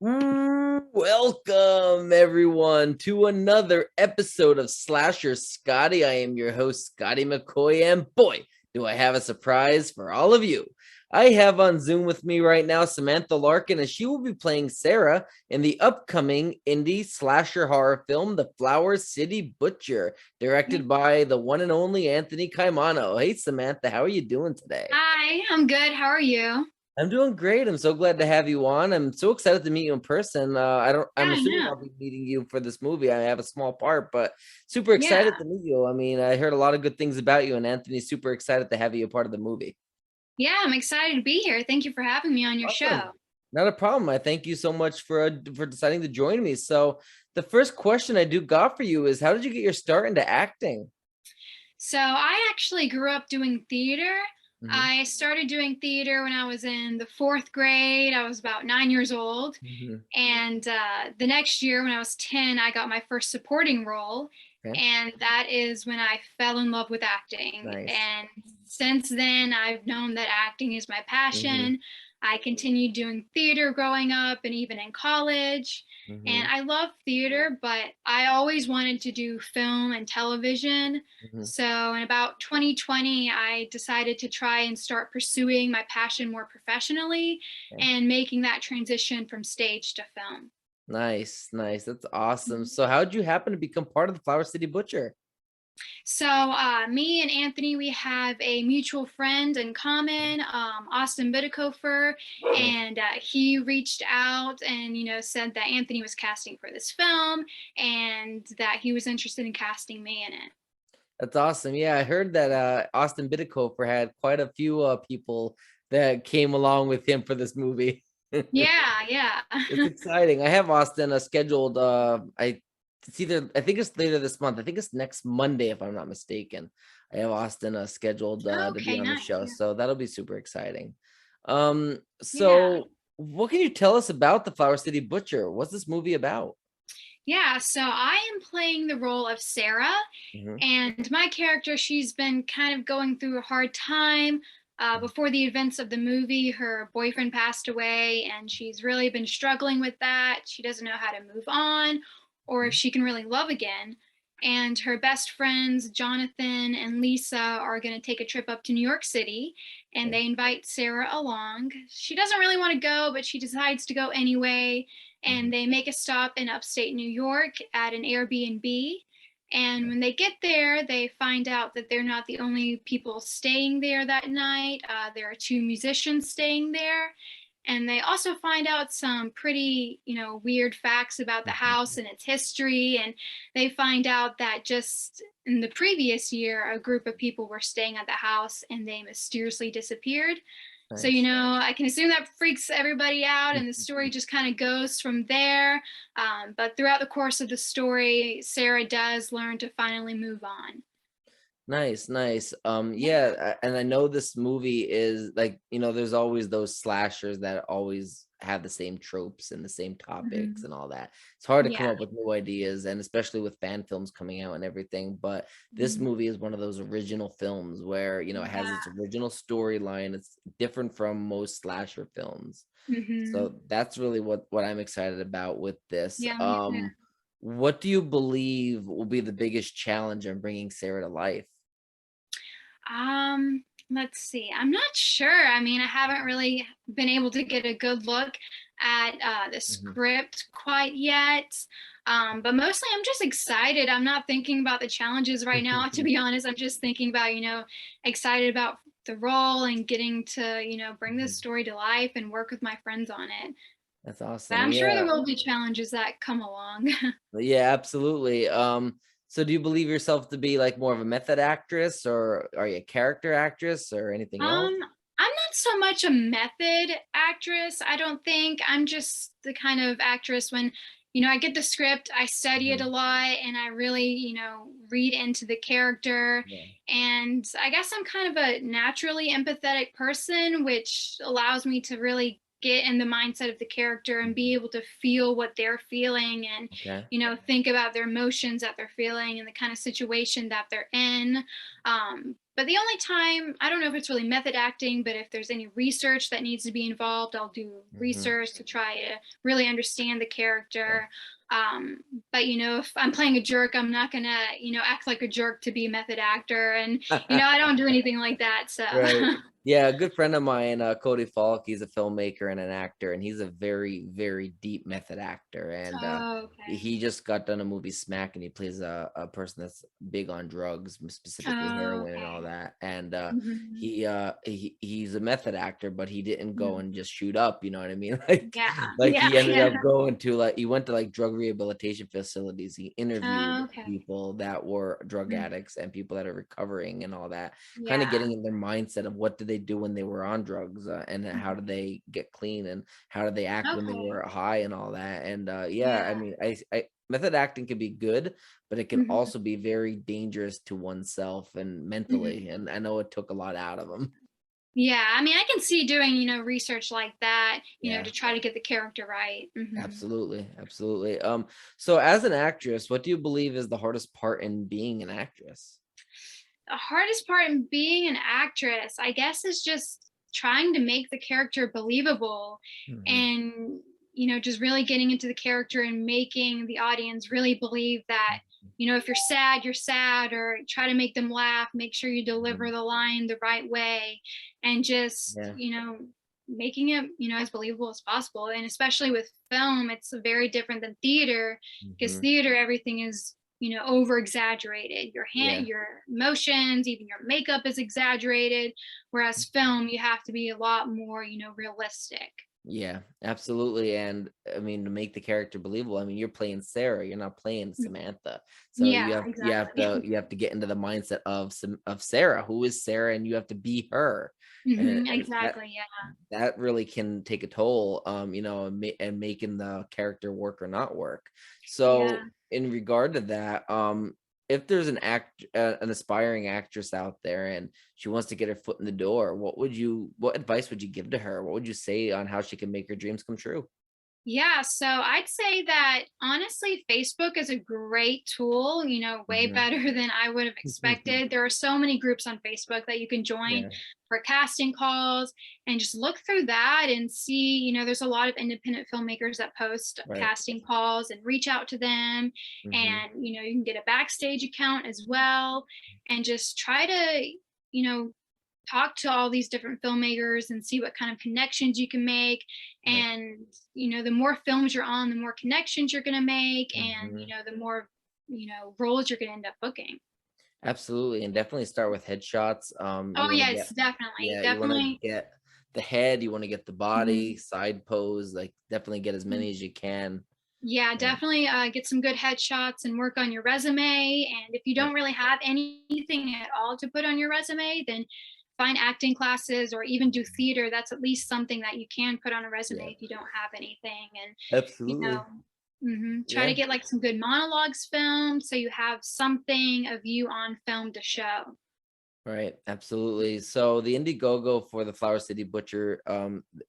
Welcome everyone to another episode of Slasher Scotty. I am your host, Scotty McCoy, and boy, do I have a surprise for all of you. I have on Zoom with me right now Samantha Larkin, and she will be playing Sarah in the upcoming indie slasher horror film, The Flower City Butcher, directed by the one and only Anthony Caimano. Hey Samantha, how are you doing today? Hi, I'm good. How are you? I'm doing great. I'm so glad to have you on. I'm so excited to meet you in person. I'm Yeah, I assuming know. I'll be meeting you for this movie. I have a small part, but super excited Yeah. to meet you. I mean, I heard a lot of good things about you, and Anthony's super excited to have you a part of the movie. Yeah, I'm excited to be here. Thank you for having me on your Awesome. show. Not a problem. I thank you so much for deciding to join me. So, the first question I do got for you is, how did you get your start into acting? So, I actually grew up doing theater. Hmm. I started doing theater when I was in the fourth grade. I was about 9 years old. Hmm. And the next year, when I was 10, I got my first supporting role. Okay. And that is when I fell in love with acting. Nice. And since then, I've known that acting is my Hmm. passion. I continued doing theater growing up and even in college. And Hmm. I love theater, but I always wanted to do film and television. Hmm. So in about 2020, I decided to try and start pursuing my passion more professionally Okay. and making that transition from stage to film. Nice, nice. That's awesome. Mhm. So, how did you happen to become part of the Flower City Butcher? So, me and Anthony, we have a mutual friend in common, Austin Bidikofer, Okay. and he reached out and said that Anthony was casting for this film and that he was interested in casting me in it. That's awesome. Yeah, I heard that Austin Bidikofer had quite a few people that came along with him for this movie. Yeah, yeah. It's exciting. I have Austin scheduled. I think it's later this month. I think it's next Monday, if I'm not mistaken. I have Austin scheduled to be Okay, on the nice. show, Yeah. so that'll be super exciting. Yeah. So what can you tell us about the Flower City Butcher? What's this movie about? Yeah, so I am playing the role of Sarah, Hmm. and my character, she's been kind of going through a hard time. Before the events of the movie, her boyfriend passed away, and she's really been struggling with that. She doesn't know how to move on or if she can really love again. And her best friends, Jonathan and Lisa, are going to take a trip up to New York City, and they invite Sarah along. She doesn't really want to go, but she decides to go anyway, Hmm. and they make a stop in upstate New York at an Airbnb. And when they get there, they find out that they're not the only people staying there that night. There are two musicians staying there. And they also find out some pretty, weird facts about the house and its history. And they find out that just in the previous year, a group of people were staying at the house and they mysteriously disappeared. So, Nice. I can assume that freaks everybody out, and the story just kind of goes from there. But throughout the course of the story, Sarah does learn to finally move on. Nice, nice. Yeah. And I know this movie is like, there's always those slashers that always have the same tropes and the same topics Mhm. and all that. It's hard to come Yeah. up with new ideas, and especially with fan films coming out and everything. But this Mhm. movie is one of those original films where, it has its Yeah. original storyline. It's different from most slasher films. Hmm. So that's really what I'm excited about with this. Yeah, me too. What do you believe will be the biggest challenge in bringing Sarah to life? Let's see. I'm not sure. I mean, I haven't really been able to get a good look at the Mhm. script quite yet. But mostly I'm just excited. I'm not thinking about the challenges right now, to be honest. I'm just thinking about, excited about the role and getting to, bring this Mhm. story to life and work with my friends on it. That's But awesome. I'm sure there Yeah. will be challenges that come along. Yeah, absolutely. So do you believe yourself to be like more of a method actress, or are you a character actress or anything else? I'm not so much a method actress, I don't think. I'm just the kind of actress when, I get the script, I study it a Mhm. lot, and I really, read into the character. Yeah. And I guess I'm kind of a naturally empathetic person, which allows me to really get in the mindset of the character and be Mhm. able to feel what they're feeling and, Okay. think about their emotions that they're feeling and the kind of situation that they're in. But the only time, I don't know if it's really method acting, but if there's any research that needs to be involved, I'll do Hmm. research to try to really understand the Yeah. character. But if I'm playing a jerk, I'm not gonna, act like a jerk to be a method actor. And, I don't do anything like that. So, Right. Yeah, a good friend of mine, Cody Falk, he's a filmmaker and an actor, and he's a very, very deep method actor. And oh, okay. he just got done a movie Smack, and he plays a person that's big on drugs, specifically Oh, heroin and all okay. that. And Hmm. he's a method actor, but he didn't go Hmm. and just shoot up. You know what I mean? Like, Yeah. like Yeah. he ended Yeah. up going to he went to like drug rehabilitation facilities. He interviewed Oh, okay. people that were drug Mm. addicts and people that are recovering and all that, kind of Yeah. getting in their mindset of what did they do when they were on drugs, and how did Mhm. they get clean, and how did they act when they Okay. were high and all that. And yeah, I Yeah. mean, I method acting can be good, but it can Mhm. also be very dangerous to oneself and mentally. Mhm. And I know it took a lot out of them. Yeah, I mean, I can see doing, research like that, Yeah, to try to get the character right. Mhm. absolutely, absolutely. So as an actress, what do you believe is the hardest part in being an actress? The hardest part in being an actress, I guess, is just trying to make the character believable Hmm. and, just really getting into the character and making the audience really believe that, if you're sad, you're sad, or try to make them laugh, make sure you deliver Mhm. the line the right way, and just, Yeah. making it, as believable as possible. And especially with film, it's very different than theater, because Hmm. theater, everything is over exaggerated. Yeah. Your emotions, even your makeup is exaggerated, whereas film, you have to be a lot more realistic. Yeah, absolutely. And I mean, to make the character believable, I mean, you're playing Sarah, you're not playing Mhm. Samantha. So Yeah, exactly. you have to get into the mindset of of Sarah, who is Sarah, and you have to be her. And, Hmm, and that exactly, yeah. that really can take a toll, and making the character work or not work. Yeah. So in regard to that, if there's an aspiring actress out there and she wants to get her foot in the door, what advice would you give to her? What would you say on how she can make her dreams come true? Yeah, so I'd say that honestly, Facebook is a great tool, way Mhm. better than I would have expected. There are so many groups on Facebook that you can join Yeah, for casting calls and just look through that and see, there's a lot of independent filmmakers that post right. casting calls and reach out to them. Mhm. And, you can get a backstage account as well and just try to, you know, talk to all these different filmmakers and see what kind of connections you can make. Right. And the more films you're on, the more connections you're going to make, and Mhm. the more roles you're going to end up booking. Absolutely, and definitely start with headshots. Oh You wanna yes, get definitely, Yeah, you wanna definitely. get the head, you wanna get the body, Mhm. side pose, like, definitely get as Mhm. many as you can. Yeah, Yeah, definitely get some good headshots and work on your resume. And if you right. don't really have anything at all to put on your resume, then find acting classes or even do theater. That's at least something that you can put on a Yeah, resume if you don't have anything. And you know, absolutely. try to Yeah. get like some good monologues filmed so you have something of you on film to show. Right, absolutely. So the Indiegogo for the Flower City Butcher,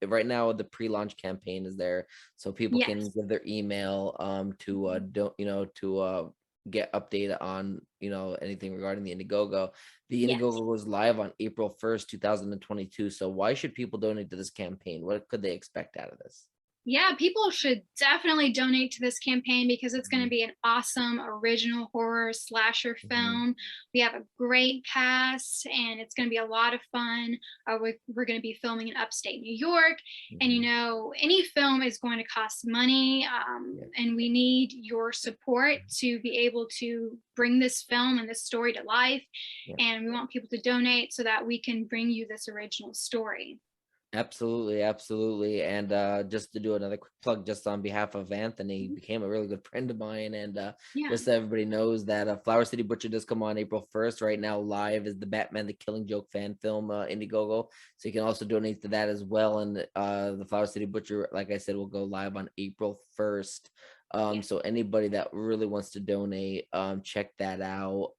right now the pre-launch campaign is there, so people can Yes. give their email to Mhm. don't to get updated on anything regarding the Indiegogo. The Yes. Indiegogo goes live on April 1st, 2022. So why should people donate to this campaign? What could they expect out of this? Yeah, people should definitely donate to this campaign because it's going to Mhm. be an awesome original horror slasher Mhm. film. We have a great cast and it's going to be a lot of fun. We're going to be filming in upstate New York. And, Mhm. any film is going to cost money. Yeah. And we need your support to be able to bring this film and this story to life. Yeah. And we want people to donate so that we can bring you this original story. Absolutely, absolutely. And just to do another quick plug, just on behalf of Anthony, he Mhm. became a really good friend of mine. And Yeah. just so everybody knows that Flower City Butcher does come on April 1st. Right now, live is the Batman the Killing Joke fan film, Indiegogo. So you can also donate to that as well. And the Flower City Butcher, like I said, will go live on April 1st. Yes. So anybody that really wants to donate, check that out.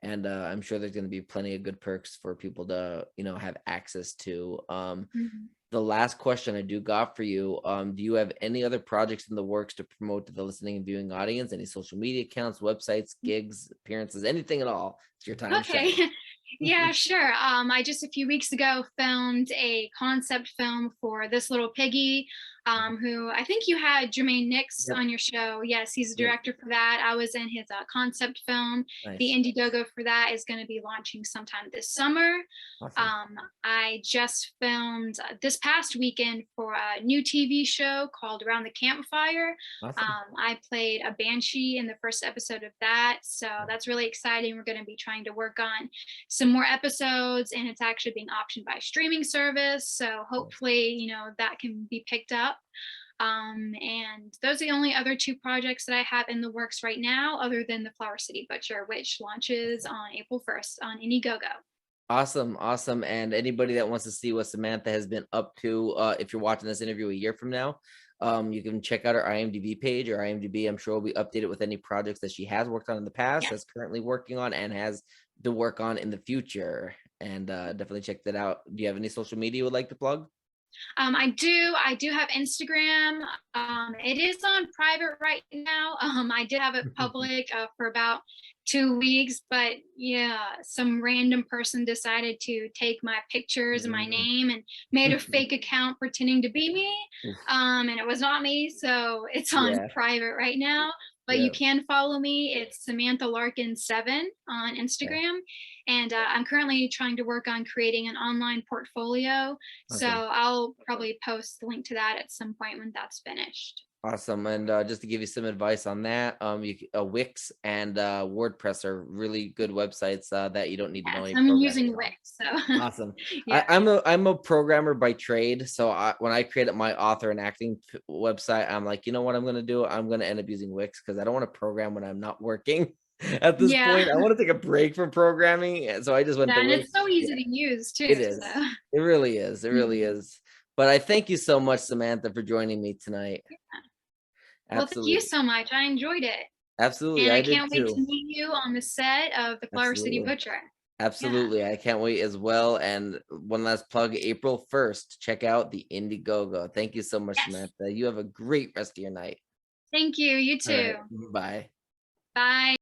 And I'm sure there's going to be plenty of good perks for people to have access to. Mhm. the last question I do got for you, do you have any other projects in the works to promote to the listening and viewing audience? Any social media accounts, websites, gigs, appearances, anything at all? It's your time to Okay. shine. Yeah, sure. I just a few weeks ago filmed a concept film for This Little Piggy, who I think you had Jermaine Nix Yep. on your show. Yes, he's a Yep. director for that. I was in his concept film. The Nice. Indiegogo for that is going to be launching sometime this summer. Awesome. I just filmed this past weekend for a new TV show called Around the Campfire. Awesome. I played a banshee in the first episode of that, so that's really exciting. We're going to be trying to work on some more episodes, and it's actually being optioned by a streaming service, so hopefully that can be picked up. And those are the only other two projects that I have in the works right now, other than the Flower City Butcher, which launches on April 1st on Indiegogo. Awesome, awesome. And anybody that wants to see what Samantha has been up to, if you're watching this interview a year from now, you can check out her IMDb page. Or IMDb, I'm sure, will be updated with any projects that she has worked on in the past, Yes. that's currently working on, and has to work on in the future. And definitely check that out. Do you have any social media you would like to plug? I do have Instagram. It is on private right now. I did have it public for about 2 weeks, but yeah, some random person decided to take my pictures and my name and made a fake account pretending to be me. And it was not me, so it's on Yeah, private right now. But yeah. you can follow me. It's Samantha Larkin 7 on Okay. Instagram. And I'm currently trying to work on creating an online portfolio. So Awesome. I'll probably post the link to that at some point when that's finished. Awesome. And just to give you some advice on that, Wix and WordPress are really good websites that you don't need to know Yes, any I'm programming using on. Wix. So Awesome. yeah. I'm a programmer by trade, so when I created my author and acting website, I'm like, you know what I'm gonna do? I'm gonna end up using Wix because I don't want to program when I'm not working. At this Yeah. point, I want to take a break from programming, and so I just went Yeah. to And Wix. it's so easy Yeah, to use too. it So is. It really is. It really is. But I thank you so much, Samantha, for joining me tonight. well, thank you Absolutely. so much. I enjoyed it. Absolutely. And I I did can't wait to too. meet you on the set of the Flower City Absolutely. Butcher. Yeah. Absolutely. I can't wait as well. And one last plug, April 1st, check out the Indiegogo. Thank you so much, Yes. Samantha. You have a great rest of your night. Thank you. You All too. right. Bye. Bye.